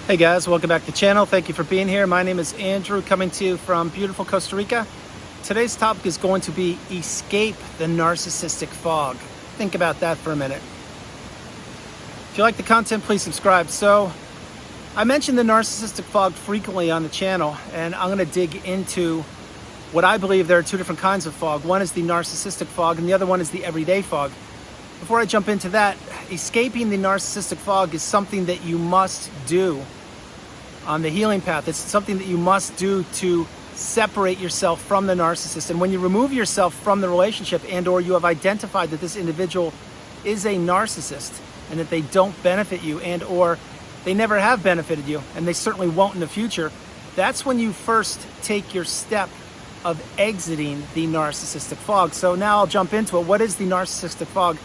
Hey guys, welcome back to the channel. Thank you for being here. My name is Andrew, coming to you from beautiful Costa Rica. Today's topic is going to be escape the narcissistic fog. Think about that for a minute. If you like the content, please subscribe. So I mentioned the narcissistic fog frequently on the channel, and I'm going to dig into what I believe there are two different kinds of fog. One is the narcissistic fog and the other one is the everyday fog. Before I jump into that, escaping the narcissistic fog is something that you must do on the healing path. It's something that you must do to separate yourself from the narcissist. And when you remove yourself from the relationship and or you have identified that this individual is a narcissist and that they don't benefit you and or they never have benefited you and they certainly won't in the future, that's when you first take your step of exiting the narcissistic fog. So now I'll jump into it. What is the narcissistic fog?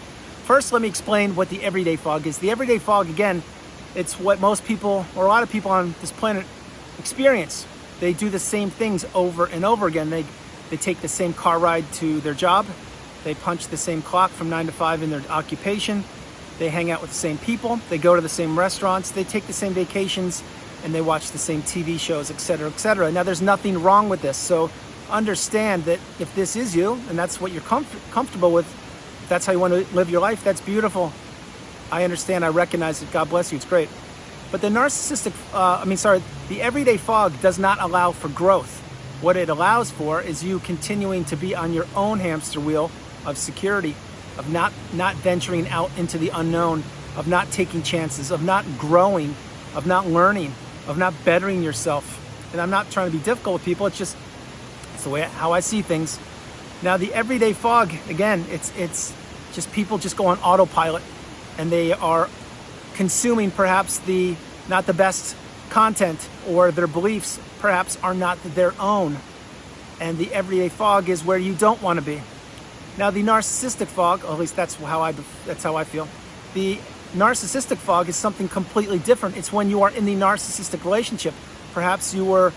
First, let me explain what the everyday fog is. The everyday fog, again, it's what most people, or a lot of people on this planet, experience. They do the same things over and over again. They take the same car ride to their job. They punch the same clock from 9 to 5 in their occupation. They hang out with the same people. They go to the same restaurants. They take the same vacations, and they watch the same TV shows, etc., etc. Now, there's nothing wrong with this. So understand that if this is you, and that's what you're comfortable with, if that's how you want to live your life, that's beautiful. I understand, I recognize it, God bless you, it's great. But the the everyday fog does not allow for growth. What it allows for is you continuing to be on your own hamster wheel of security, of not venturing out into the unknown, of not taking chances, of not growing, of not learning, of not bettering yourself. And I'm not trying to be difficult with people, it's the way how I see things. Now the everyday fog, again, it's just people just go on autopilot. And they are consuming perhaps not the best content, or their beliefs perhaps are not their own. And the everyday fog is where you don't want to be. Now the narcissistic fog, or at least that's how I feel. The narcissistic fog is something completely different. It's when you are in the narcissistic relationship. Perhaps you were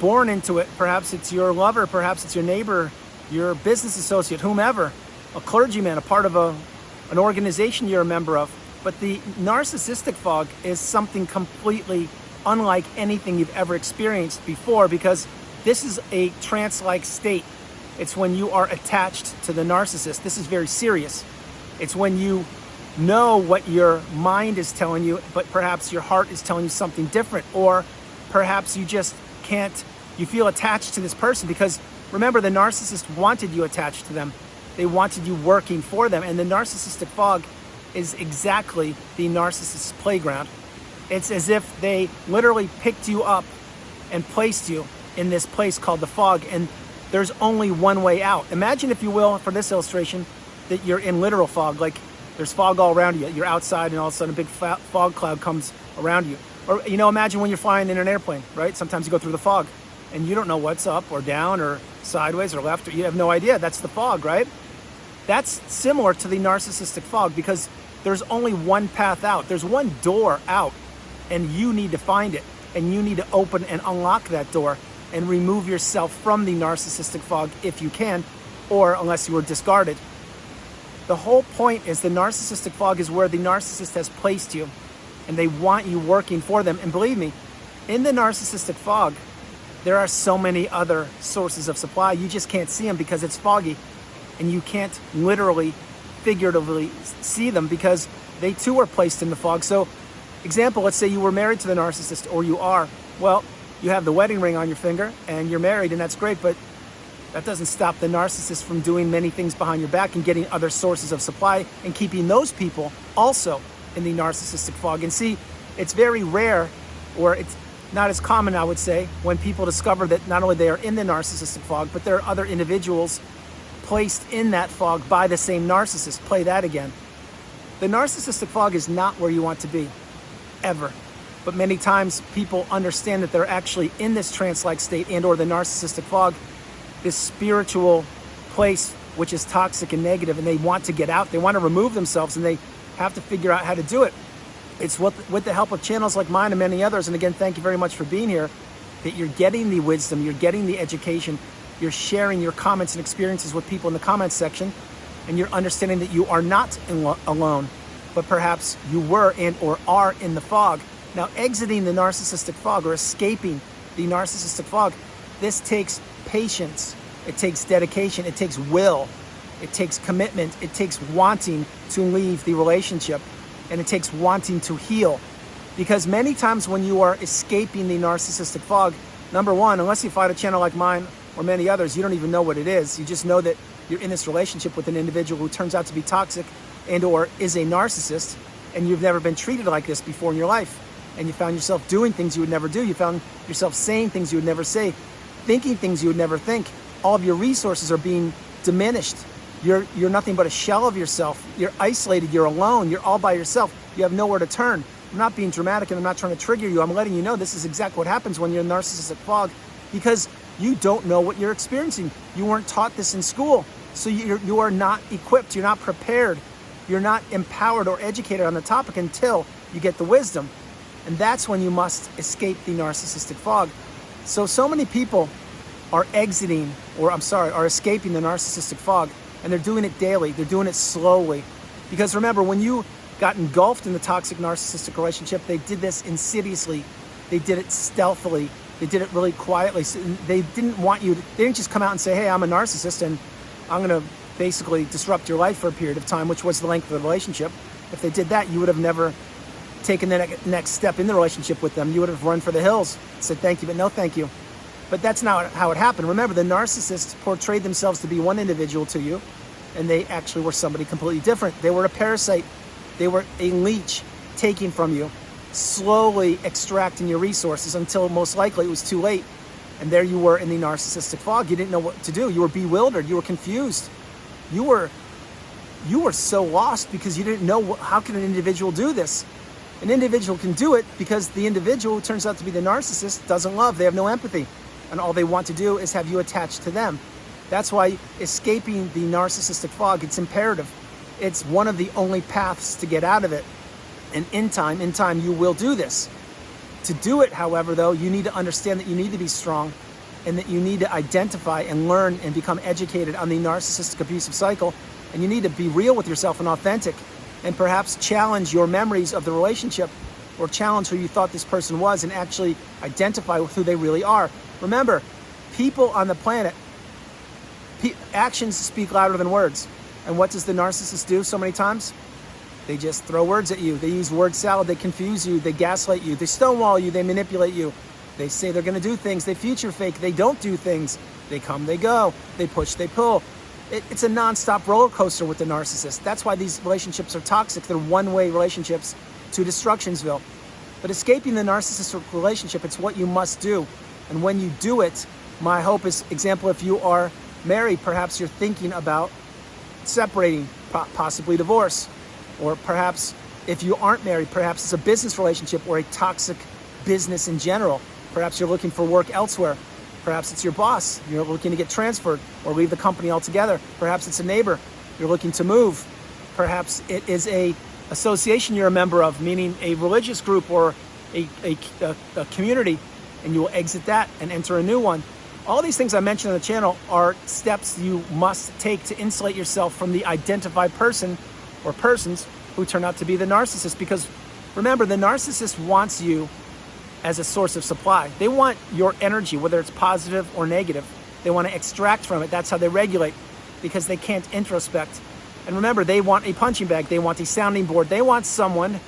born into it. Perhaps it's your lover. Perhaps it's your neighbor, your business associate, whomever, a clergyman, a part of an organization you're a member of. But the narcissistic fog is something completely unlike anything you've ever experienced before, because this is a trance-like state. It's when you are attached to the narcissist. This is very serious. It's when you know what your mind is telling you, but perhaps your heart is telling you something different, or perhaps you just can't, you feel attached to this person because, remember, the narcissist wanted you attached to them. They wanted you working for them. And the narcissistic fog is exactly the narcissist's playground. It's as if they literally picked you up and placed you in this place called the fog, and there's only one way out. Imagine, if you will, for this illustration, that you're in literal fog, like there's fog all around you. You're outside and all of a sudden a big fog cloud comes around you. Or, imagine when you're flying in an airplane, right? Sometimes you go through the fog and you don't know what's up or down or sideways or left, or you have no idea. That's the fog, right? That's similar to the narcissistic fog, because there's only one path out. There's one door out, and you need to find it. And you need to open and unlock that door and remove yourself from the narcissistic fog if you can, or unless you were discarded. The whole point is the narcissistic fog is where the narcissist has placed you, and they want you working for them. And believe me, in the narcissistic fog, there are so many other sources of supply. You just can't see them because it's foggy. And you can't literally, figuratively see them because they too are placed in the fog. So, example, let's say you were married to the narcissist, or you are. Well, you have the wedding ring on your finger and you're married, and that's great, but that doesn't stop the narcissist from doing many things behind your back and getting other sources of supply and keeping those people also in the narcissistic fog. And see, it's very rare, or it's not as common, I would say, when people discover that not only they are in the narcissistic fog, but there are other individuals placed in that fog by the same narcissist. Play that again. The narcissistic fog is not where you want to be, ever. But many times people understand that they're actually in this trance-like state and or the narcissistic fog, this spiritual place which is toxic and negative, and they want to get out. They want to remove themselves, and they have to figure out how to do it. It's with the help of channels like mine and many others, and again, thank you very much for being here, that you're getting the wisdom, you're getting the education, you're sharing your comments and experiences with people in the comments section, and you're understanding that you are not alone, but perhaps you were and or are in the fog. Now, exiting the narcissistic fog or escaping the narcissistic fog, this takes patience, it takes dedication, it takes will, it takes commitment, it takes wanting to leave the relationship, and it takes wanting to heal. Because many times when you are escaping the narcissistic fog, number one, unless you find a channel like mine or many others, you don't even know what it is. You just know that you're in this relationship with an individual who turns out to be toxic and or is a narcissist, and you've never been treated like this before in your life. And you found yourself doing things you would never do. You found yourself saying things you would never say, thinking things you would never think. All of your resources are being diminished. You're nothing but a shell of yourself. You're isolated, you're alone, you're all by yourself. You have nowhere to turn. I'm not being dramatic and I'm not trying to trigger you. I'm letting you know this is exactly what happens when you're in narcissistic fog, because you don't know what you're experiencing. You weren't taught this in school. So you are not equipped, you're not prepared, you're not empowered or educated on the topic until you get the wisdom. And that's when you must escape the narcissistic fog. So many people are escaping the narcissistic fog, and they're doing it daily, they're doing it slowly. Because remember, when you got engulfed in the toxic narcissistic relationship, they did this insidiously, they did it stealthily, they did it really quietly. So they didn't want you to, they didn't just come out and say, hey, I'm a narcissist and I'm gonna basically disrupt your life for a period of time, which was the length of the relationship. If they did that, you would have never taken the next step in the relationship with them. You would have run for the hills, said thank you, but no thank you. But that's not how it happened. Remember, the narcissists portrayed themselves to be one individual to you, and they actually were somebody completely different. They were a parasite. They were a leech taking from you, slowly extracting your resources until most likely it was too late. And there you were in the narcissistic fog. You didn't know what to do. You were bewildered. You were confused. You were so lost because you didn't know how can an individual do this? An individual can do it because the individual who turns out to be the narcissist doesn't love. They have no empathy. And all they want to do is have you attached to them. That's why escaping the narcissistic fog, it's imperative. It's one of the only paths to get out of it. And in time, you will do this. To do it, however, though, you need to understand that you need to be strong and that you need to identify and learn and become educated on the narcissistic abusive cycle. And you need to be real with yourself and authentic, and perhaps challenge your memories of the relationship or challenge who you thought this person was and actually identify with who they really are. Remember, people on the planet, actions speak louder than words. And what does the narcissist do so many times? They just throw words at you. They use word salad. They confuse you. They gaslight you. They stonewall you. They manipulate you. They say they're going to do things. They future fake. They don't do things. They come, they go. They push, they pull. It's a nonstop roller coaster with the narcissist. That's why these relationships are toxic. They're one-way relationships to Destructionsville. But escaping the narcissistic relationship, it's what you must do. And when you do it, my hope is, example, if you are married, perhaps you're thinking about separating, possibly divorce. Or perhaps if you aren't married, perhaps it's a business relationship or a toxic business in general. Perhaps you're looking for work elsewhere. Perhaps it's your boss. You're looking to get transferred or leave the company altogether. Perhaps it's a neighbor. You're looking to move. Perhaps it is a association you're a member of, meaning a religious group or a community, and you will exit that and enter a new one. All these things I mentioned on the channel are steps you must take to insulate yourself from the identified person or persons who turn out to be the narcissist. Because remember, the narcissist wants you as a source of supply. They want your energy, whether it's positive or negative. They want to extract from it. That's how they regulate, because they can't introspect. And remember, they want a punching bag. They want a sounding board. They want someone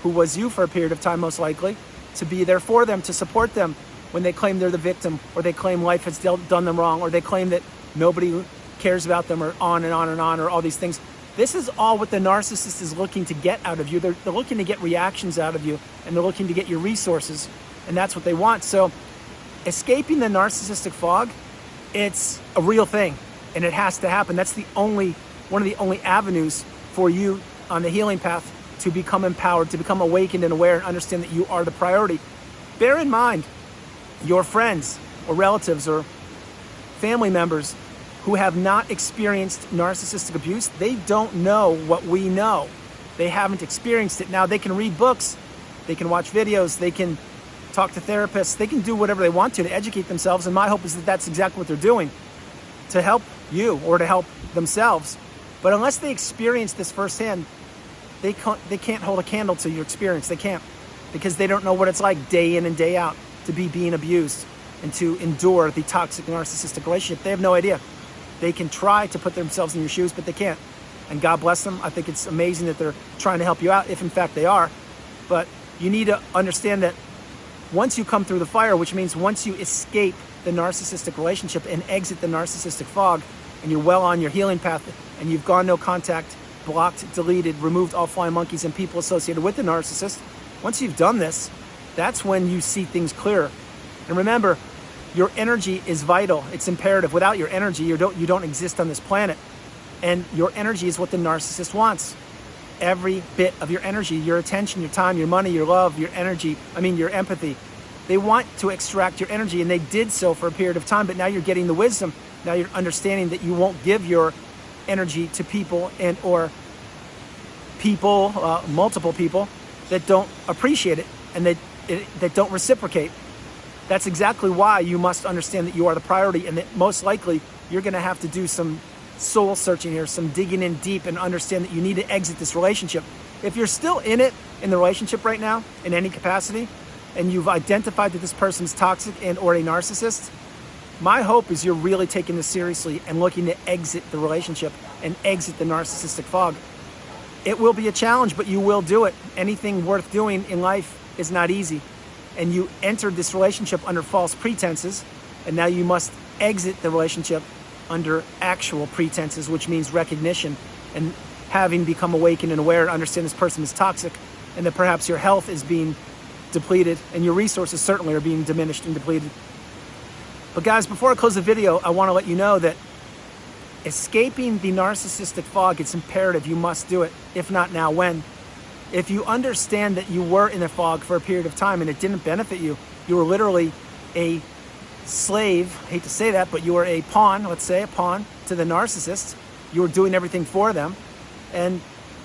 who was you for a period of time, most likely, to be there for them, to support them when they claim they're the victim, or they claim life has done them wrong, or they claim that nobody cares about them, or on and on and on, or all these things. This is all what the narcissist is looking to get out of you. They're looking to get reactions out of you, and they're looking to get your resources, and that's what they want. So escaping the narcissistic fog, it's a real thing, and it has to happen. That's one of the only avenues for you on the healing path to become empowered, to become awakened and aware, and understand that you are the priority. Bear in mind, your friends or relatives or family members who have not experienced narcissistic abuse, they don't know what we know. They haven't experienced it. Now, they can read books, they can watch videos, they can talk to therapists, they can do whatever they want to educate themselves, and my hope is that that's exactly what they're doing to help you or to help themselves. But unless they experience this firsthand, they can't hold a candle to your experience. They can't. because they don't know what it's like day in and day out to be being abused and to endure the toxic narcissistic relationship. They have no idea. They can try to put themselves in your shoes, but they can't. And God bless them. I think it's amazing that they're trying to help you out, if in fact they are. But you need to understand that once you come through the fire, which means once you escape the narcissistic relationship and exit the narcissistic fog, and you're well on your healing path, and you've gone no contact, blocked, deleted, removed all flying monkeys and people associated with the narcissist, once you've done this, that's when you see things clearer. And remember, your energy is vital. It's imperative. Without your energy, you don't exist on this planet. And your energy is what the narcissist wants. Every bit of your energy, your attention, your time, your money, your love, your empathy. They want to extract your energy, and they did so for a period of time, but now you're getting the wisdom. Now you're understanding that you won't give your energy to people multiple people that don't appreciate it and that don't reciprocate. That's exactly why you must understand that you are the priority, and that most likely you're going to have to do some soul searching here, some digging in deep, and understand that you need to exit this relationship. If you're still in the relationship right now, in any capacity, and you've identified that this person's toxic and or a narcissist, my hope is you're really taking this seriously and looking to exit the relationship and exit the narcissistic fog. It will be a challenge, but you will do it. Anything worth doing in life is not easy. And you entered this relationship under false pretenses, and now you must exit the relationship under actual pretenses, which means recognition and having become awakened and aware and understand this person is toxic, and that perhaps your health is being depleted and your resources certainly are being diminished and depleted. But guys, before I close the video, I want to let you know that escaping the narcissistic fog, it's imperative. You must do it. If not now, when? If you understand that you were in a fog for a period of time and it didn't benefit you, you were literally a slave, I hate to say that, but you were a pawn, let's say a pawn to the narcissist. You were doing everything for them. And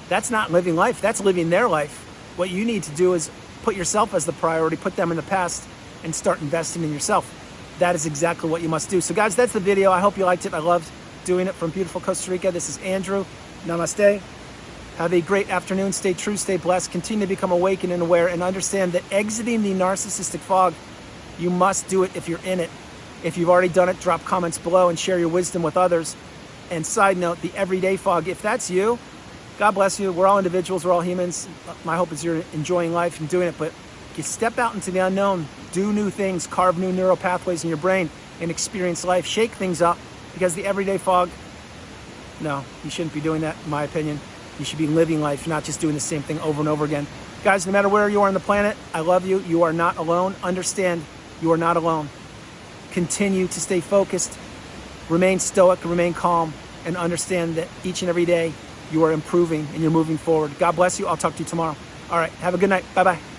that's not living life, that's living their life. What you need to do is put yourself as the priority, put them in the past, and start investing in yourself. That is exactly what you must do. So guys, that's the video. I hope you liked it. I loved doing it from beautiful Costa Rica. This is Andrew. Namaste. Have a great afternoon. Stay true, stay blessed. Continue to become awakened and aware, and understand that exiting the narcissistic fog, you must do it if you're in it. If you've already done it, drop comments below and share your wisdom with others. And side note, the everyday fog, if that's you, God bless you. We're all individuals, we're all humans. My hope is you're enjoying life and doing it, but you step out into the unknown, do new things, carve new neural pathways in your brain, and experience life, shake things up, because the everyday fog, no, you shouldn't be doing that, in my opinion. You should be living life, not just doing the same thing over and over again. Guys, no matter where you are on the planet, I love you. You are not alone. Understand, you are not alone. Continue to stay focused, remain stoic, remain calm, and understand that each and every day you are improving and you're moving forward. God bless you. I'll talk to you tomorrow. All right, have a good night. Bye-bye.